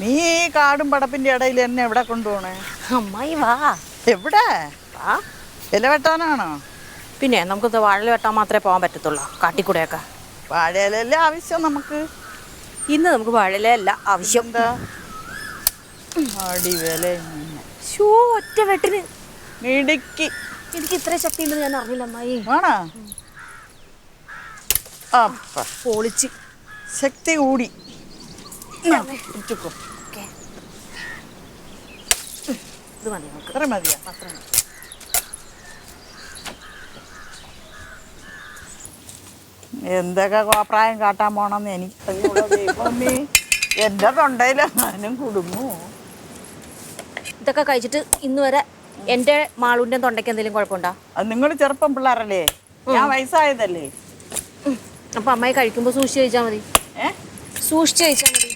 നീ ഈ കാടും പടപ്പിന്റെ ഇടയിൽ എന്നെ എവിടെ കൊണ്ടുപോണേ? അമ്മായി വാ. എവിടെ? വാ. ഇല വെട്ടാനാണോ? പിന്നെ നമുക്കിത് വാഴ വെട്ടാൻ മാത്രമേ പോകാൻ പറ്റത്തുള്ളൂ. കാട്ടിക്കൂടെയൊക്കെ വാഴയിലല്ലേ ആവശ്യം നമുക്ക്. ഇന്ന് നമുക്ക് വാഴയില അല്ല ആവശ്യം. എന്താ അടിവില ഷോ ഒറ്റ വെട്ടിന് മിടുക്കി. എനിക്ക് ഇത്ര ശക്തി ഉണ്ടെന്ന് ഞാൻ അറിഞ്ഞില്ല അമ്മായി. ആണോ? അപ്പ പൊളിച്ച് ശക്തി കൂടി. ഇത് മതി നമുക്ക്. അത്ര മതിയാ? അത്ര മതി. എന്തൊക്കെ കോപ്രായം കാട്ടാൻ പോണെന്ന് എനിക്ക് എന്റെ തൊണ്ടയില ഞാനും കുടുങ്ങൂ. ഇതൊക്കെ കഴിച്ചിട്ട് ഇന്ന് വരെ എൻ്റെ മാളൂൻ്റെ തൊണ്ടയ്ക്ക് എന്തെങ്കിലും കുഴപ്പമുണ്ടോ? അത് നിങ്ങൾ ചെറുപ്പം പിള്ളേരല്ലേ, ഞാൻ വയസ്സായതല്ലേ. അപ്പൊ അമ്മായി കഴിക്കുമ്പോ സൂക്ഷിച്ച് കഴിച്ചാൽ മതി. ഏ സൂക്ഷിച്ച് കഴിച്ചാൽ മതി.